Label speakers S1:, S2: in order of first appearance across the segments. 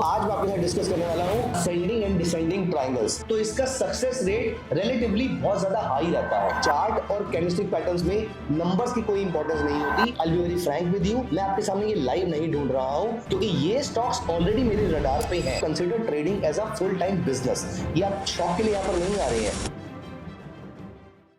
S1: आज मैं आपके साथ डिस्कस करने वाला हूँ असेंडिंग एंड डिसेंडिंग ट्रायंगल्स। तो इसका सक्सेस रेट रिलेटिवली बहुत ज्यादा हाई रहता है। चार्ट और कैंडलस्टिक पैटर्न्स में नंबर्स की कोई इंपॉर्टेंस नहीं होती। आई will be very Frank with you, मैं आपके सामने ये लाइव नहीं ढूंढ रहा हूँ क्योंकि ये स्टॉक्स ऑलरेडी मेरे रडार पे हैं। Consider trading as a full time business. ये आप शौक के लिए यहाँ पर नहीं आ रहे हैं।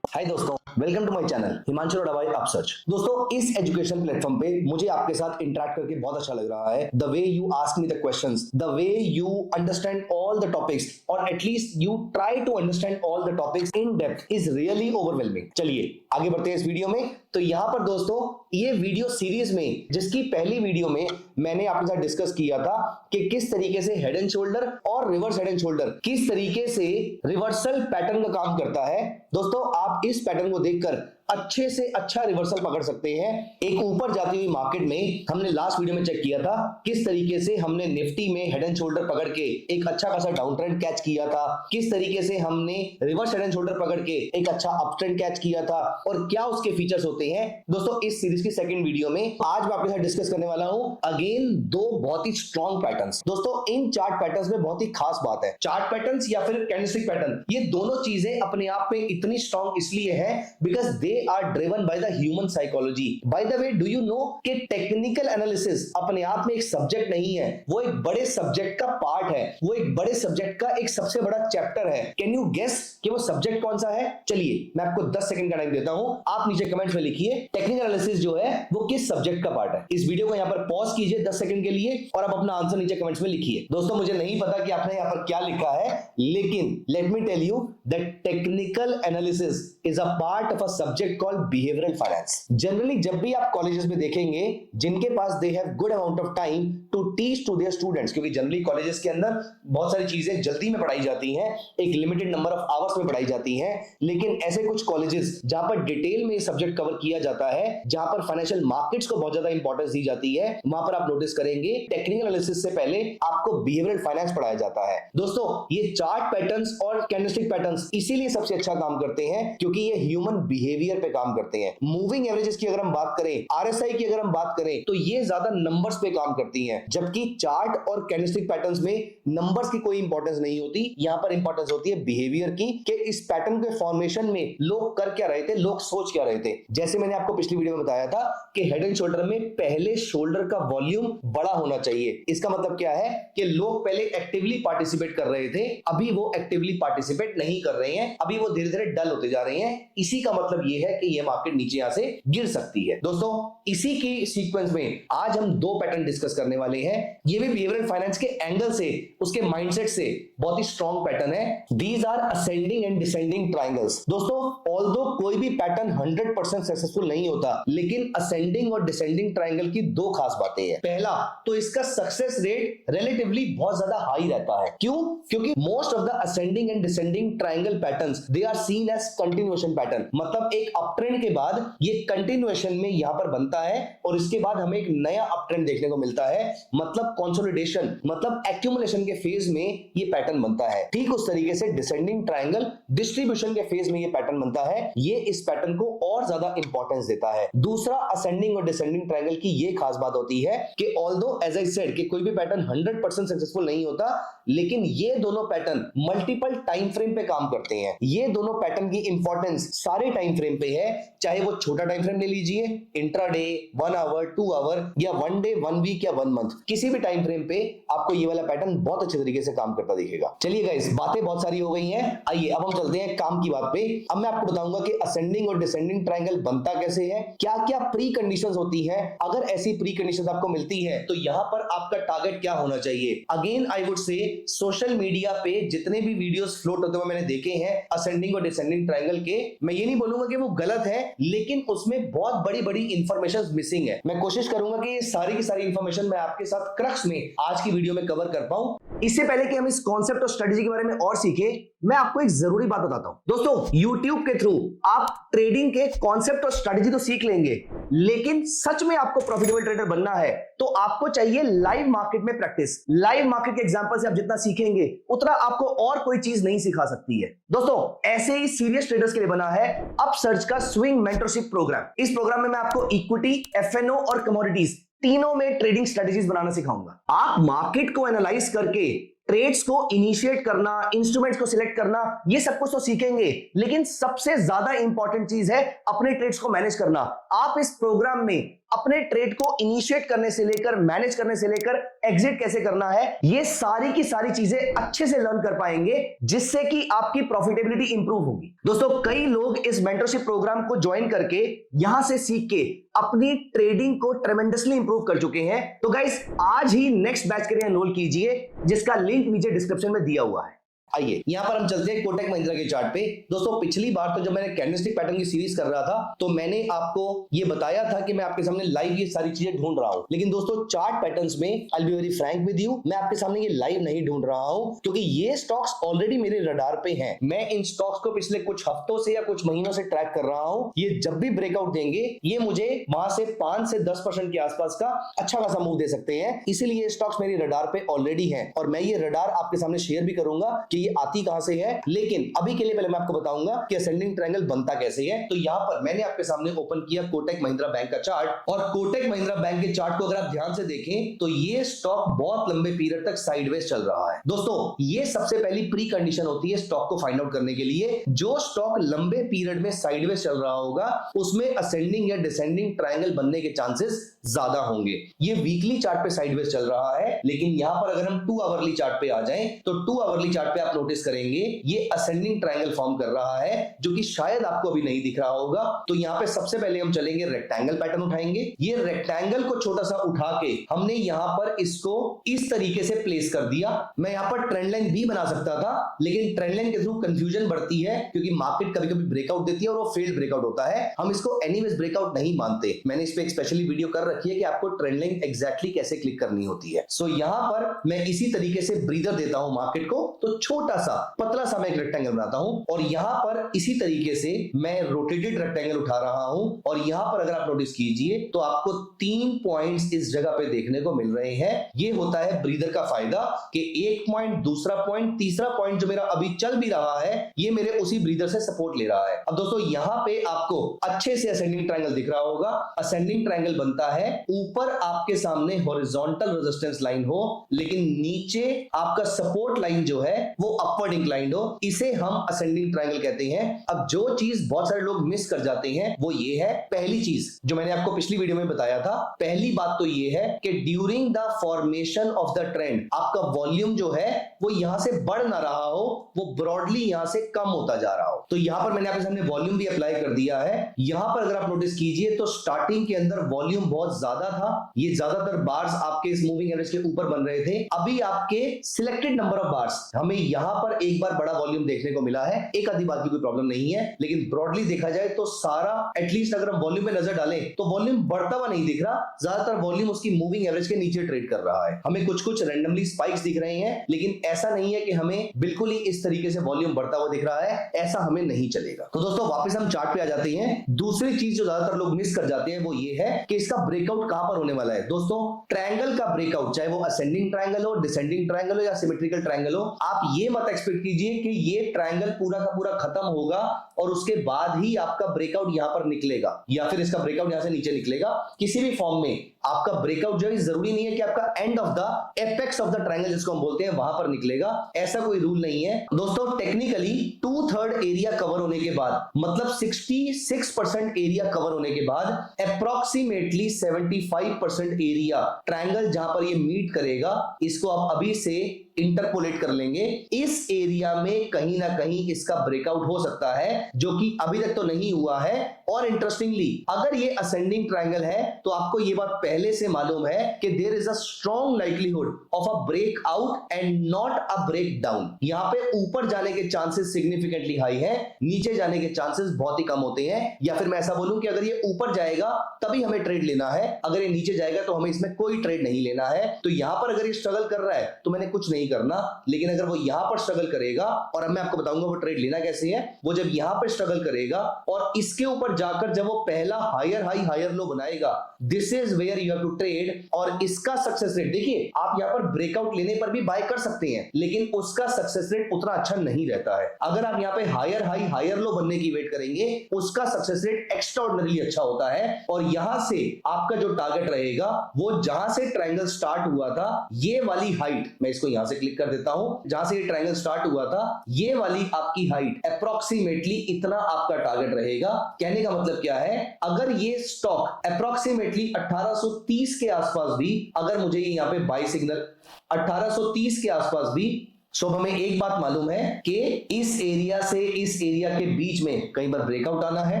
S1: हाय दोस्तों, welcome to my channel Himanshu रोडावाई अपसर्च। दोस्तों, इस एजुकेशन प्लेटफॉर्म पे मुझे आपके साथ इंटरेक्ट करके बहुत अच्छा लग रहा है। The way you ask me the questions, the way you understand all the topics और at least you try to understand all the topics in depth is really overwhelming. चलिए आगे बढ़ते हैं इस वीडियो में। तो यहाँ पर दोस्तों, ये वीडियो सीरीज में जिसकी पहली वीडियो में मैंने आपके साथ डिस्कस किया था कि किस तरीके से हेड एंड शोल्डर और रिवर्स हेड एंड शोल्डर किस तरीके से रिवर्सल पैटर्न का काम करता है। दोस्तों, आप इस पैटर्न को देखकर अच्छे से अच्छा रिवर्सल पकड़ सकते हैं। एक ऊपर जाती हुई मार्केट में हमने लास्ट वीडियो में चेक किया था किस तरीके से हमने निफ्टी में हेड एंड शोल्डर पकड़ के एक अच्छा खासा डाउन ट्रेंड कैच किया था, किस तरीके से हमने रिवर्स हेड एंड शोल्डर पकड़ के एक अच्छा अप ट्रेंड कैच किया था और क्या उसके फीचर्स होते हैं। दोस्तों, इस सीरीज की सेकंड वीडियो में आज मैं आपके साथ डिस्कस करने वाला हूं अगेन दो बहुत ही स्ट्रॉन्ग पैटर्न्स। दोस्तों, इन चार्ट पैटर्न्स में बहुत ही खास बात है, चार्ट पैटर्न्स या फिर कैंडलस्टिक पैटर्न, ये दोनों चीजें अपने आप में इतनी स्ट्रॉन्ग इसलिए है because they are driven by the human psychology. By the way, do you know कि टेक्निकल एनालिसिस अपने आप में एक सब्जेक्ट नहीं है, वो एक बड़े सब्जेक्ट का पार्ट है, वो एक बड़े सब्जेक्ट का एक सबसे बड़ा चैप्टर है। कैन यू गेस कि वो सब्जेक्ट कौन सा है? चलिए मैं आपको 10 सेकंड का टाइम देता हूं, आप नीचे कमेंट में लिखिए टेक्निकल एनालिसिस जो है वो किस सब्जेक्ट का पार्ट है। इस वीडियो को यहां पर पॉज कीजिए 10 सेकंड के लिए और आप अपना आंसर नीचे कमेंट्स में लिखिए। दोस्तों, मुझे नहीं पता कि आपने यहां पर क्या लिखा है, लेकिन let me tell you that technical analysis is a part of a subject called behavioural finance. Generally जब भी आप कॉलेजेस में देखेंगे जिनके पास they have good amount of time to teach to their students, क्योंकि जनरली कॉलेजेस के अंदर बहुत सारी चीजें जल्दी में पढ़ाई जाती हैं, एक लिमिटेड नंबर ऑफ आवर्स में पढ़ाई जाती हैं, लेकिन ऐसे कुछ कॉलेजेस जहां पर डिटेल में सब्जेक्ट कवर किया जाता है, जहां पर फाइनेंशियल मार्केट्स को बहुत ज्यादा इंपॉर्टेंस दी जाती है, वहां पर आप नोटिस करेंगे टेक्निकल एनालिसिस से पहले आपको बिहेवियरल फाइनेंस पढ़ाया जाता है। दोस्तों, ये चार्ट पैटर्न्स और कैंडलस्टिक पैटर्न्स इसीलिए सबसे अच्छा काम करते हैं क्योंकि ये ह्यूमन बिहेवियर पे काम करते हैं। मूविंग एवरेजेस की अगर हम बात करें, आरएसआई की अगर हम बात करें, तो ये ज्यादा नंबर्स पे काम करती हैं, जबकि चार्ट और कैंडलस्टिक पैटर्न्स में नंबर्स की कोई इंपॉर्टेंस नहीं होती। यहां पर इंपॉर्टेंस होती है बिहेवियर की कि इस पैटर्न के फॉर्मेशन में लोग कर क्या रहे थे, लोग सोच क्या रहे थे। जैसे मैंने आपको पिछली वीडियो में बताया था कि हेड एंड शोल्डर में पहले शोल्डर का वॉल्यूम बड़ा होना चाहिए। इसका मतलब क्या है कि लोग पहले एक्टिवली पार्टिसिपेट कर रहे थे, अभी वो एक्टिवली पार्टिसिपेट नहीं कर रहे हैं, अभी वो धीरे धीरे डल होते जा रहे हैं। इसी का मतलब ये है कि ये मार्केट नीचे यहां से गिर सकती है। दोस्तों, इसी की सीक्वेंस में आज हम दो पैटर्न डिस्कस करने वाले हैं। ये भी बिहेवियरल फाइनेंस के एंगल से, उसके माइंडसेट से बहुत ही स्ट्रॉन्ग पैटर्न है। These are ascending and descending triangles. दोस्तों, ऑल्दो कोई भी पैटर्न 100% सक्सेसफुल नहीं होता, लेकिन असेंडिंग और डिसेंडिंग ट्रायंगल की दो खास बातें हैं। पहला तो इसका सक्सेस रेट रिलेटिवली बहुत ज्यादा हाई रहता है। क्यों? क्योंकि most of the ascending and descending triangle patterns they are seen as continuation pattern. मतलब एक अप ट्रेंड के बाद ये कंटिन्यूएशन में यहां पर बनता है और इसके बाद हमें एक नया अप ट्रेंड देखने को मिलता है, मतलब कंसोलिडेशन, मतलब एक्यूमुलेशन के फेज में ये पैटर्न बनता है। ठीक उस तरीके से डिसेंडिंग ट्रायंगल डिस्ट्रीब्यूशन के फेज में ये पैटर्न बनता है। ये इस पैटर्न को और ज्यादा इंपॉर्टेंस देता है। दूसरा, असेंडिंग और डिसेंडिंग ट्रायंगल की ये खास बात होती है कि ऑल्दो एज आई सेड कि कोई भी पैटर्न 100% सक्सेसफुल नहीं होता, लेकिन ये दोनों पैटर्न मल्टीपल टाइम फ्रेम पे काम करते हैं। ये दोनों पैटर्न की इंपॉर्टेंस सारे टाइम फ्रेम पे है, चाहे वो छोटा टाइम फ्रेम ले लीजिए, इंट्राडे, 1 आवर, 2 आवर, या 1 डे, 1 वीक या 1 मंथ, किसी भी टाइम फ्रेम पे आपको ये वाला पैटर्न बहुत अच्छे तरीके से काम करता दिखेगा। चलिए गाइस, बातें बहुत सारी हो गई हैं, आइए अब हम चलते हैं काम की बात पे। अब मैं आपको बताऊंगा कि असेंडिंग और डिसेंडिंग ट्रायंगल बनता कैसे है, क्या क्या प्री कंडीशंस होती हैं, अगर ऐसी प्री कंडीशंस आपको मिलती है तो यहां पर आपका टारगेट क्या होना चाहिए। अगेन आई वुड से सोशल मीडिया पे जितने भी वीडियोस फ्लोट होते हुए मैंने देखे हैं असेंडिंग और डिसेंडिंग ट्रायंगल के, मैं ये नहीं बोलूंगा कि वो गलत है, लेकिन उसमें बहुत बड़ी बड़ी इंफॉर्मेशन मिसिंग है। मैं कोशिश करूंगा कि ये सारी की सारी इंफॉर्मेशन मैं आपके साथ क्रक्स में आज की वीडियो में कवर कर पाऊं। इससे पहले कि हम इस कॉन्सेप्ट और स्ट्रेटजी के बारे में और सीखे, मैं आपको एक जरूरी बात बताता हूं। दोस्तों, YouTube के थ्रू आप ट्रेडिंग के कॉन्सेप्ट और स्ट्रेटजी तो सीख लेंगे, लेकिन सच में आपको प्रॉफिटेबल ट्रेडर बनना है तो आपको चाहिए लाइव मार्केट में प्रैक्टिस। लाइव मार्केट के एग्जांपल से आप जितना सीखेंगे उतना आपको और कोई चीज नहीं सिखा सकती है। दोस्तों, ऐसे ही सीरियस ट्रेडर्स के लिए बना है अपसर्च का स्विंग मेंटरशिप प्रोग्राम। इस प्रोग्राम में मैं आपको इक्विटी, एफएनओ और कमोडिटीज तीनों में ट्रेडिंग स्ट्रेटेजीज बनाना सिखाऊंगा। आप मार्केट को एनालाइज करके ट्रेड्स को इनिशिएट करना, इंस्ट्रूमेंट्स को सिलेक्ट करना, ये सब कुछ तो सीखेंगे, लेकिन सबसे ज्यादा इंपॉर्टेंट चीज है अपने ट्रेड्स को मैनेज करना। आप इस प्रोग्राम में अपने ट्रेड को इनिशिएट करने से लेकर, मैनेज करने से लेकर एग्जिट कैसे करना है, ये सारी की सारी चीजें अच्छे से लर्न कर पाएंगे, जिससे कि आपकी प्रॉफिटेबिलिटी इंप्रूव होगी। दोस्तों, कई लोग इस मेंटरशिप प्रोग्राम को ज्वाइन करके यहां से सीख के अपनी ट्रेडिंग को ट्रेमेंडसली इंप्रूव कर चुके हैं। तो गाइस, आज ही नेक्स्ट बैच के लिए एनरोल कीजिए, जिसका लिंक नीचे डिस्क्रिप्शन में दिया हुआ है। आइए यहां पर हम चलते हैं कोटक महिंद्रा के चार्ट पे। दोस्तों, पिछली बार तो जब मैंने कैंडलस्टिक पैटर्न की सीरीज कर रहा था तो मैंने आपको ये बताया था कि मैं आपके सामने लाइव ये सारी चीजें ढूंढ रहा हूं, लेकिन दोस्तों चार्ट पैटर्न्स में आई will be very Frank with you, मैं आपके सामने ये लाइव नहीं ढूंढ रहा हूं, क्योंकि ये स्टॉक्स ऑलरेडी मेरे रडार पे हैं। मैं इन स्टॉक्स को पिछले कुछ हफ्तों से या कुछ महीनों से ट्रैक कर रहा हूं। ये जब भी ब्रेकआउट देंगे, ये मुझे वहां से 5 से 10% के आसपास का अच्छा खासा मूव दे सकते हैं। इसीलिए ये स्टॉक्स मेरी रडार पे ऑलरेडी हैं और मैं ये रडार आपके सामने शेयर भी करूंगा कि ये आती कहां से है। लेकिन अभी के लिए पहले मैं आपको बताऊंगा कि असेंडिंग ट्रायंगल बनता कैसे है। तो यहां पर मैंने आपके सामने ओपन किया कोटक महिंद्रा बैंक का चार्ट, और कोटक महिंद्रा बैंक के चार्ट को अगर आप ध्यान से देखें तो ये स्टॉक बहुत लंबे पीरियड तक साइडवेज चल रहा है। दोस्तों, ये सबसे पहली प्री कंडीशन होती है स्टॉक को फाइंड आउट करने के लिए। जो स्टॉक लंबे पीरियड में साइडवेज चल रहा होगा उसमें असेंडिंग या डिसेंडिंग ट्रायंगल बनने के चांसेस ज्यादा होंगे। ये वीकली चार्ट पे साइडवेज चल रहा है, लेकिन यहां पर अगर हम 2 आवरली चार्ट पे आ जाएं तो 2 आवरली चार्ट पे आप नोटिस करेंगे ये असेंडिंग ट्रायंगल फॉर्म कर रहा है, जो कि शायद आपको अभी नहीं दिख रहा होगा। तो यहां पे सबसे पहले हम चलेंगे, रेक्टेंगल पैटर्न उठाएंगे। ये रेक्टेंगल को छोटा सा उठा के हमने यहां पर इसको इस तरीके से प्लेस कर दिया। मैं यहां पर ट्रेंड लाइन भी बना सकता था, लेकिन ट्रेंड लाइन के थ्रू कंफ्यूजन बढ़ती है, क्योंकि मार्केट कभी कभी ब्रेकआउट देती है और वो फेल्ड ब्रेकआउट होता है। हम इसको एनीवेज ब्रेकआउट नहीं मानते। मैंने इस पे एक स्पेशली वीडियो कर रखी है कि आपको ट्रेंड लाइन एग्जैक्टली कैसे क्लिक करनी होती है। सो यहां पर मैं इसी तरीके से ब्रीदर देता हूं मार्केट को, तो छोटा सा पतला सा मैं एक रेक्टेंगल बनाता हूं, और यहां पर इसी तरीके से मैं रोटेटेड रेक्टेंगल उठा रहा हूं। और यहां पर अगर आप नोटिस कीजिए तो आपको 3 पॉइंट्स इस जगह पे देखने को मिल रहे हैं। ये होता है ब्रीदर का फायदा कि एक पॉइंट, दूसरा पॉइंट, तीसरा पॉइंट जो मेरा अभी चल भी रहा है, ये मेरे उसी ब्रीदर से सपोर्ट ले रहा है। अब दोस्तों, यहां पे आपको अच्छे से असेंडिंग ट्रायंगल दिख रहा होगा। असेंडिंग ट्रायंगल बनता है ऊपर आपके सामने हॉरिजॉन्टल रेजिस्टेंस लाइन हो, लेकिन नीचे आपका सपोर्ट लाइन जो है वो अपवर्ड इंक्लाइंड हो। इसे हम असेंडिंग ट्रायंगल कहते हैं। अब जो चीज बहुत सारे लोग मिस कर जाते हैं वो ये है, पहली चीज जो मैंने आपको पिछली वीडियो में बताया था, पहली बात तो ये है कि during the formation of the trend आपका वॉल्यूम जो है वो यहां से बढ़ ना रहा हो, वो ब्रॉडली यहां से कम होता जा रहा हो। तो यहां पर मैंने आपके सामने वॉल्यूम भी अप्लाई कर दिया है। यहां पर अगर आप नोटिस कीजिए तो स्टार्टिंग के अंदर वॉल्यूम बहुत ज्यादा था। ये ज्यादातर बार्स आपके इस मूविंग एवरेज के ऊपर बन रहे थे। अभी आपके सिलेक्टेड नंबर ऑफ बार्स हमें यहां पर एक बार बड़ा वॉल्यूम देखने को मिला है। एक आधी बात की कोई प्रॉब्लम नहीं है, लेकिन ब्रॉडली देखा जाए तो सारा, एटलीस्ट अगर हम वॉल्यूम पे नजर डालें तो वॉल्यूम बढ़ता हुआ नहीं दिख रहा। ज्यादातर वॉल्यूम उसकी मूविंग एवरेज के नीचे ट्रेड कर रहा है। हमें कुछ कुछ रैंडमली स्पाइक्स दिख रहे हैं, लेकिन ऐसा नहीं है कि हमें बिल्कुल ही इस तरीके से वॉल्यूम बढ़ता हुआ दिख रहा है। ऐसा हमें नहीं चलेगा। तो दोस्तों, वापस हम चार्ट पे आ जाते हैं। दूसरी चीज जो ज्यादातर लोग मिस कर जाते हैं वो ये है कि इसका ब्रेकआउट कहां पर होने वाला है। दोस्तों, ट्रायंगल का ब्रेकआउट, चाहे वो असेंडिंग ट्रायंगल हो, डिसेंडिंग ट्रायंगल हो या सिमेट्रिकल ट्रायंगल हो, आप ये मत एक्सपेक्ट कीजिए कि ये ट्रायंगल पूरा का पूरा खत्म होगा और उसके बाद ही आपका ब्रेकआउट यहां पर निकलेगा, या फिर इसका ब्रेकआउट यहां से नीचे निकलेगा। किसी भी फॉर्म में आपका ब्रेकआउट जो है जरूरी नहीं है कि आपका end of the apex of the triangle जिसको हम बोलते हैं वहां पर निकलेगा। ऐसा कोई रूल नहीं है। दोस्तों, टेक्निकली 2/3 एरिया कवर होने के बाद, मतलब 66% एरिया कवर होने के बाद, अप्रोक्सीमेटली 75% एरिया ट्रायंगल जहां पर ये मीट करेगा, इसको आप अभी से इंटरपोलेट कर लेंगे। इस एरिया में कहीं ना कहीं इसका ब्रेकआउट हो सकता है, जो कि अभी तक तो नहीं हुआ है। और इंटरेस्टिंगली, अगर ये असेंडिंग ट्रायंगल है तो आपको ये बात पहले से मालूम है कि there is a strong likelihood of a breakout and not a breakdown. यहां पे ऊपर जाने के चांसेस सिग्निफिकेंटली हाई है, नीचे जाने के चांसेस बहुत ही कम होते हैं। या फिर मैं ऐसा बोलूं कि अगर ये ऊपर जाएगा तभी हमें ट्रेड लेना है, अगर ये नीचे जाएगा तो हमें इसमें कोई ट्रेड नहीं लेना है। तो यहां पर अगर ये स्ट्रगल कर रहा है तो मैंने कुछ नहीं करना, लेकिन अगर वो यहां पर स्ट्रगल करेगा, और अब मैं आपको बताऊंगा वो ट्रेड लेना कैसे है, वो जब यहां पर स्ट्रगल करेगा और इसके ऊपर जाकर जब वो पहला हायर हाई हायर लो बनाएगा, this is where you have to trade, और इसका सक्सेस रेट देखिए, आप यहां पर ब्रेकआउट लेने पर भी बाय कर सकते हैं, लेकिन उसका सक्सेस रेट उतना अच्छा नहीं रहता है। अगर आप यहां पे हायर हाई हायर लो बनने की वेट करेंगे, उसका सक्सेस रेट एक्स्ट्राऑर्डिनरी अच्छा होता है। और यहां से आपका जो टारगेट रहेगा वो जहां से ट्रायंगल स्टार्ट हुआ था, ये वाली हाइट, मैं इसको यहां से क्लिक कर देता हूं, जहां से ये ट्रायंगल स्टार्ट हुआ था ये वाली आपकी हाइट अप्रोक्सीमेटली इतना आपका टारगेट रहेगा। कहने का मतलब क्या है, अगर ये स्टॉक अप्रोक्सीमेटली 1830 के आसपास भी, अगर मुझे यहां पे बाय सिग्नल 1830 के आसपास भी, सो हमें एक बात मालूम है कि इस एरिया से इस एरिया के बीच में कहीं पर ब्रेकआउट आना है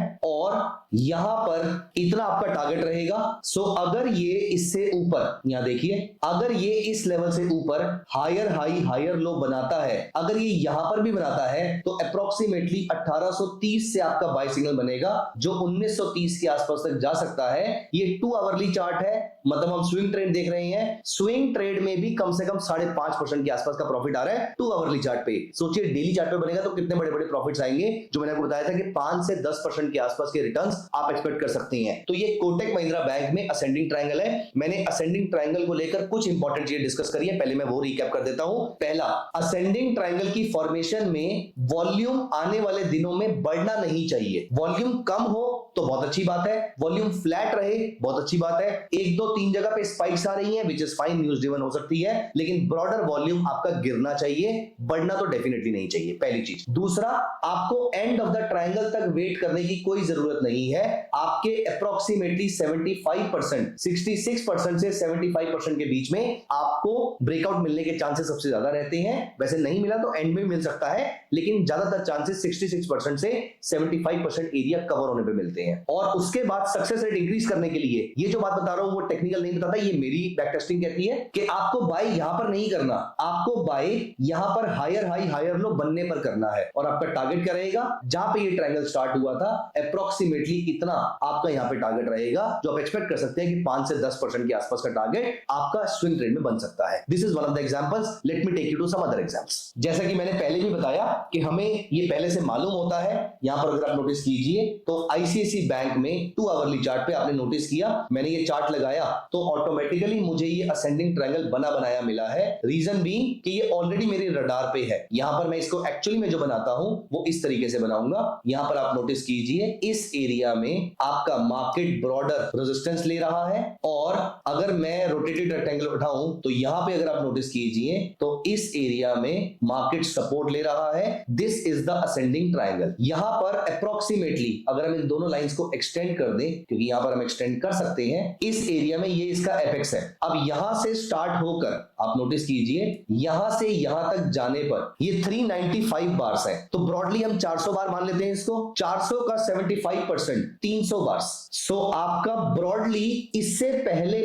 S1: और यहां पर इतना आपका टारगेट रहेगा। सो अगर ये इससे ऊपर, यहां देखिए, अगर ये इस लेवल से ऊपर हायर हाई हायर लो बनाता है, अगर ये यहां पर भी बनाता है, तो अप्रोक्सीमेटली 1830 से आपका बाय सिग्नल बनेगा जो 1930 के आसपास तक जा सकता है। ये 2 आवरली चार्ट है, मतलब हम स्विंग ट्रेड देख रहे हैं। स्विंग ट्रेड में भी कम से कम 5.5% के आसपास का प्रॉफिट आ रहा है 2 आवरली चार्ट पे। सोचिए डेली चार्ट पे बनेगा तो कितने बड़े बड़े प्रॉफिट्स आएंगे, जो मैंने आपको बताया था कि 5 से 10% के आसपास के रिटर्न्स आप एक्सपेक्ट कर सकते हैं। तो ये कोटक महिंद्रा बैंक में असेंडिंग ट्रायंगल है। मैंने असेंडिंग ट्रायंगल को लेकर कुछ इंपॉर्टेंट चीजें डिस्कस करी है, पहले मैं वो रिकैप कर देता हूं। पहला, असेंडिंग ट्रायंगल की फॉर्मेशन में वॉल्यूम आने वाले दिनों में बढ़ना नहीं चाहिए। वॉल्यूम कम हो तो बहुत अच्छी बात है, वॉल्यूम फ्लैट रहे बहुत अच्छी बात है। 1 2 3 जगह पे स्पाइक्स आ रही हैं, which is fine, news driven हो सकती है, लेकिन ब्रॉडर वॉल्यूम आपका गिरना चाहिए, बढ़ना तो डेफिनेटली नहीं चाहिए, पहली चीज। दूसरा, आपको एंड ऑफ द ट्रायंगल तक वेट करने की कोई जरूरत नहीं है। आपके अप्रोक्सीमेटली 75%, 66% से 75% के बीच में आपको ब्रेकआउट मिलने के चांसेस सबसे ज्यादा रहते हैं। वैसे नहीं मिला तो एंड में मिल सकता है, लेकिन ज्यादातर चांसेस 66% से 75% एरिया कवर होने पे मिलते हैं। और उसके बाद सक्सेस रेट इंक्रीज करने के लिए, ये जो बात बता रहा हूं वो टेक्निकल नहीं बताता, ये मेरी बैक टेस्टिंग कहती है कि आपको बाय यहां पर नहीं करना, आपको बाय यहां पर हायर हाई हायर लो बनने पर करना है। और आपका टारगेट क्या रहेगा, जहां पे ये ट्रायंगल स्टार्ट हुआ था अप्रोक्सीमेटली इतना आपका यहां पे टारगेट रहेगा, जो आप एक्सपेक्ट कर सकते हैं कि 5 से 10% के आसपास का टारगेट आपका स्विंग ट्रेड में बन सकता है। This is one of the examples, let me take you to some other examples. जैसा कि मैंने पहले भी बताया कि हमें ये पहले से मालूम होता है। यहां पर अगर आप नोटिस कीजिए तो आईसीआईसीआई बैंक में 2 आवरली चार्ट पे आपने नोटिस किया, मैंने ये चार्ट लगाया तो ऑटोमेटिकली मुझे ये असेंडिंग ट्रायंगल बना बनाया मिला है। रीजन भी कि ये ऑलरेडी मेरे रडार पे है। यहां पर मैं इसको एक्चुअली में जो बनाता हूं वो इस तरीके से बनाऊंगा। यहां पर आप नोटिस कीजिए, इस एरिया में आपका मार्केट ब्रॉडर रेजिस्टेंस ले रहा है, और अगर मैं रोटेटेड रेक्टेंगल उठाऊं तो यहां पे अगर आप नोटिस कीजिए तो इस एरिया में मार्केट सपोर्ट ले रहा है। This is the ascending triangle. यहां पर अप्रोक्सीमेटली अगर हम इन दोनों लाइंस को एक्सटेंड कर दें, क्योंकि यहां पर हम एक्सटेंड कर सकते हैं, इस एरिया में ये इसका एपेक्स है। अब यहां से स्टार्ट होकर आप नोटिस कीजिए, यहां से यहां तक जाने पर ये 395 बार्स है, तो ब्रॉडली हम 400 बार मान लेते हैं इसको। 400 का 75% 300 बार्स। सो आपका ब्रॉडली इससे पहले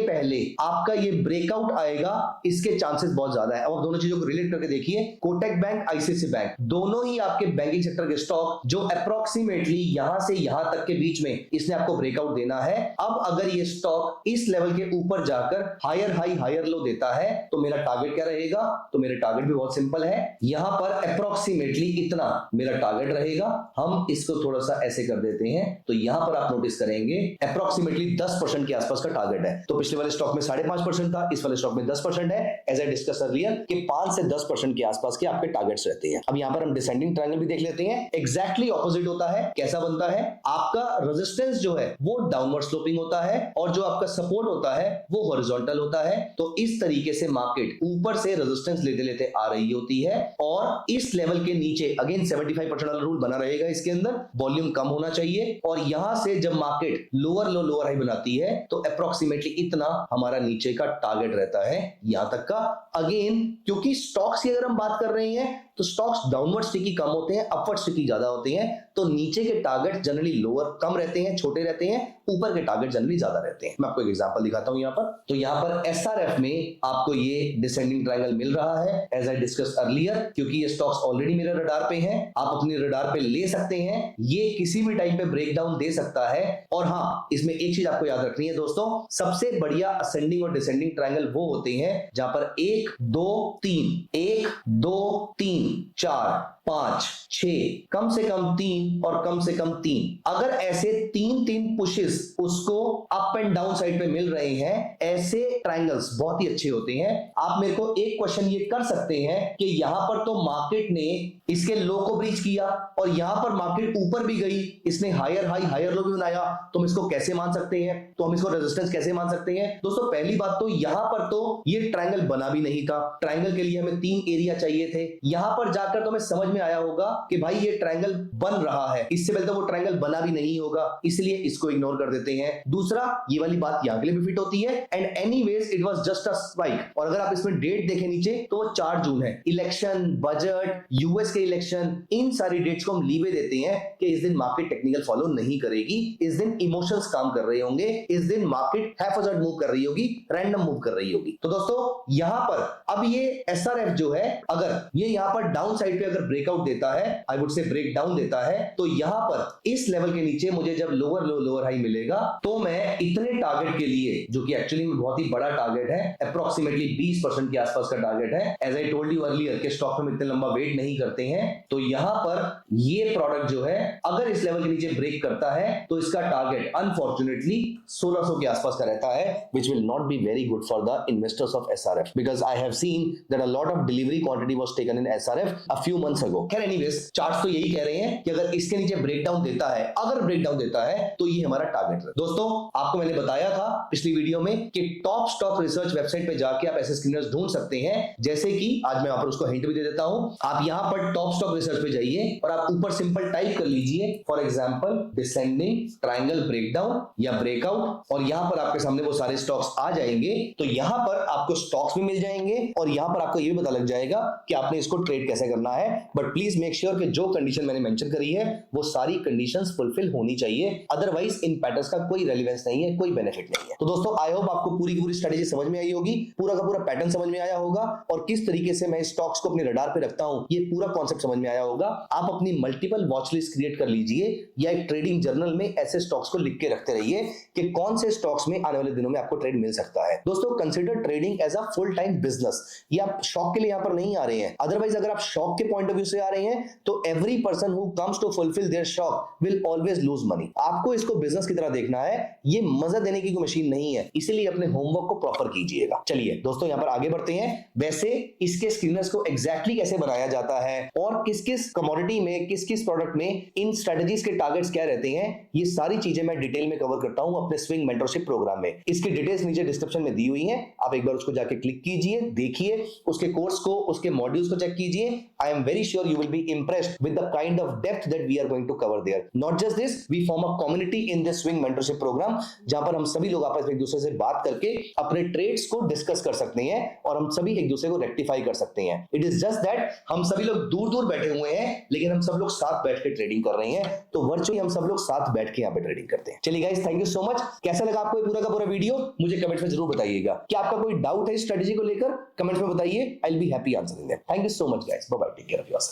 S1: आपका ये ब्रेकआउट आएगा, इसके चांसेस बहुत ज्यादा है। अब आप दोनों चीजों को रिलेट करके देखिए, कोटक बैंक, आईसीआईसीआई बैंक, दोनों ही आपके बैंकिंग सेक्टर के स्टॉक जो अप्रोक्सीमेटली यहां से यहां तक के बीच में इसने आपको ब्रेकआउट देना है। अब अगर ये स्टॉक इस लेवल के ऊपर जाकर हायर हाई हायर लो देता है तो मेरा टारगेट क्या रहेगा, तो मेरा टारगेट भी बहुत सिंपल है, यहां पर अप्रोक्सीमेटली इतना मेरा टारगेट रहेगा। हम इसको थोड़ा सा ऐसे कर देते हैं, तो यहां पर आप नोटिस करेंगे अप्रोक्सीमेटली 10% के आसपास का टारगेट है। तो पिछले वाले स्टॉक में 5.5% था, इस वाले स्टॉक में 10% है। एज आई डिस्कस अर्लियर कि 5 से 10% के आसपास के आपके टारगेट्स रहते हैं। अब यहां पर हम डिसेंडिंग ट्रायंगल भी देख लेते हैं। एग्जैक्टली ऑपोजिट होता है। कैसा बनता है, आपका रेजिस्टेंस जो है वो डाउनवर्ड स्लोपिंग होता है और जो आपका सपोर्ट होता है वो हॉरिजॉन्टल होता है। तो इस तरीके से मार्केट ऊपर से रेजिस्टेंस लेते लेते आ रही होती है, और इस लेवल के नीचे अगेन 75% वाला रूल बना रहेगा। इसके अंदर वॉल्यूम कम होना चाहिए, और यहां से जब मार्केट लोअर लो लोअर हाई बनाती है तो अप्रोक्सीमेटली इतना हमारा नीचे का टारगेट रहता है, यहां तक का। अगेन क्योंकि स्टॉक्स की अगर हम बात कर रहे हैं तो स्टॉक्स डाउनवर्ड स्टिकी कम होते हैं, अपवर्ड स्टिकी ज्यादा होते हैं। तो नीचे के टारगेट जनरली लोअर कम रहते हैं, छोटे रहते हैं, ऊपर के टारगेट जनरली ज्यादा रहते हैं। मैं आपको एक एग्जांपल दिखाता हूं यहां पर। तो यहां पर एसआरएफ में आपको ये डिसेंडिंग ट्रायंगल मिल रहा है, एज आई डिस्कस अर्लियर, क्योंकि ये स्टॉक्स ऑलरेडी मेरे रडार पे हैं। आप अपने रडार पे ले सकते हैं, ये किसी भी टाइम पे ब्रेकडाउन दे सकता है। और हाँ, इसमें एक चीज आपको याद रखनी है दोस्तों, सबसे बढ़िया असेंडिंग और डिसेंडिंग ट्रायंगल वो होते हैं जहां पर 1 2 3 1 2 3 4 5, 6, कम से कम 3 और कम से कम 3, अगर ऐसे 3 पुशेस उसको अप एंड डाउन साइड पे मिल रहे हैं, ऐसे ट्रायंगल्स बहुत ही अच्छे होते हैं। आप मेरे को एक क्वेश्चन ये कर सकते हैं कि यहां पर तो मार्केट ने इसके लो को ब्रीच किया और यहां पर मार्केट ऊपर भी गई, इसने हायर हाई हायर लो भी बनाया, तो हम इसको कैसे मान सकते हैं, तो हम इसको रेजिस्टेंस कैसे मान सकते हैं? दोस्तों पहली बात तो यहां पर तो ये ट्रायंगल बना भी नहीं था, ट्रायंगल के लिए हमें 3 एरिया चाहिए थे। यहां पर जाकर तो हमें समझ में आया होगा कि भाई ये ट्रायंगल बन रहा है, इससे पहले तो वो ट्रायंगल बना भी नहीं होगा, इसलिए इसको इग्नोर कर देते हैं। दूसरा, ये वाली बात यहां के लिए भी फिट होती है, and anyways it was just a spike. और अगर आप इसमें डेट देखें नीचे तो वो 4 जून है, इलेक्शन, बजट, यूएस के इलेक्शन, इन सारी डेट्स को हम लीवे देते हैं कि इस दिन मार्केट टेक्निकल फॉलो नहीं करेगी, इस दिन इमोशंस काम कर रहे होंगे, इस दिन मार्केट हैफजर्ड मूव कर रही होगी, रैंडम मूव कर रही होगी। तो दोस्तों यहां पर अब ये एसआरएफ जो है, अगर ये यहां पर डाउन साइड पे अगर ब्रेकआउट देता है, I would say breakdown देता है, तो यहां पर इस लेवल के नीचे मुझे जब लोअर लो लोअर हाई मिलेगा तो मैं इतने टारगेट के लिए, जो कि एक्चुअली में बहुत ही बड़ा टारगेट है, अप्रोक्सीमेटली 20% के आसपास का टारगेट है, as I told you earlier के स्टॉक में इतने लंबा वेट नहीं करते हैं, तो यहां पर ये प्रोडक्ट जो है अगर इस लेवल के नीचे ब्रेक करता है तो इसका टारगेट अनफॉर्चुनेटली 1600 के आसपास का रहता है, which will not be very good for the investors of SRF, because I have seen that a lot of delivery quantity was taken in SRF a few months ago. खैर anyways charts तो यही कह रहे हैं कि अगर इसके नीचे ब्रेकडाउन देता है, अगर ब्रेकडाउन देता है तो ये हमारा टारगेट है। दोस्तों आपको मैंने बताया था पिछली वीडियो में कि टॉप स्टॉक रिसर्च वेबसाइट पे जाके आप ऐसे स्क्रीनर्स ढूंढ सकते हैं, जैसे कि आज मैं यहाँ पर उसको हिंट भी दे देता हूं। आप यहाँ पर टॉप स्टॉक रिसर्च पे जाइए और आप ऊपर सिंपल टाइप कर लीजिए for example descending triangle breakdown या ब्रेकआउट, और यहां पर आपके सामने वो सारे स्टॉक्स आ जाएंगे। तो यहां पर आपको स्टॉक्स भी मिल जाएंगे और यहां पर आपको ये भी पता लग जाएगा कि आपने इसको ट्रेड कैसे करना है। बट प्लीज मेक श्योर कि जो कंडीशन मैंने मेंशन करी है वो सारी कंडीशंस फुलफिल होनी चाहिए, अदरवाइज इन पैटर्न्स का कोई रेलेवेंस नहीं है, कोई बेनिफिट नहीं है। तो दोस्तों आई होप आपको पूरी की पूरी स्ट्रेटेजी समझ में आई होगी, पूरा का पूरा पैटर्न समझ में आया होगा, और किस तरीके से मैं स्टॉक्स को अपने रडार पे रखता हूं ये पूरा कॉन्सेप्ट समझ में आया होगा। आप अपनी मल्टीपल वॉच लिस्ट क्रिएट कर लीजिए या एक ट्रेडिंग जर्नल में ऐसे स्टॉक्स को लिख के रखते रहिए कि कौन से स्टॉक्स में आने वाले दिनों में आपको ट्रेड मिल सकता है। दोस्तों consider trading as a full time business, ये आप शौक के लिए यहां पर नहीं आ रहे हैं, अदरवाइज अगर आप शौक के पॉइंट ऑफ व्यू से आ रहे हैं तो every person who comes to fulfil their शौक विल ऑलवेज लूज मनी। आपको इसको बिजनेस की तरह देखना है, ये मजा देने की कोई मशीन नहीं है, इसीलिए अपने होमवर्क को प्रॉपर कीजिएगा। चलिए दोस्तों यहां पर आगे बढ़ते हैं। वैसे इसके स्क्रीनर्स को एग्जैक्टली कैसे बनाया जाता है और किस किस कमोडिटी में, किस किस प्रोडक्ट में इन स्ट्रेटजीज के टारगेट्स क्या रहते हैं, ये सारी चीजें मैं डिटेल में कवर करता हूं अपने स्विंग मेंटरशिप प्रोग्राम में। इसकी डिटेल्स नीचे डिस्क्रिप्शन में दी हुई हैं, आप एक बार उसको जाके क्लिक कीजिए, देखिए उसके कोर्स को, उसके मॉड्यूल्स को चेक कीजिए। I am very sure you will be impressed with the kind of depth that we are going to cover there. Not just this, we form a community in this swing mentorship programme, जहां पर हम सभी लोग आपस में एक दूसरे से बात करके अपने ट्रेड्स को डिस्कस कर सकते हैं और हम सभी एक दूसरे को रेक्टिफाई कर सकते हैं। इट इज जस्ट दैट हम सभी लोग दूर दूर बैठे हुए हैं, लेकिन हम सब लोग साथ बैठ के ट्रेडिंग कर रहे हैं, तो वर्चुअली हम सब लोग साथ बैठ के यहाँ पे ट्रेडिंग करते हैं। चलिए guys, thank you so much. कैसा लगा आपको पूरा का पूरा वीडियो मुझे कमेंट्स में जरूर बताइएगा। क्या आपका कोई डाउट है इस स्ट्रेटजी को लेकर, कमेंट्स में बताइए, I will be happy answering that. Thank you so much guys, bye bye, take care of yourself.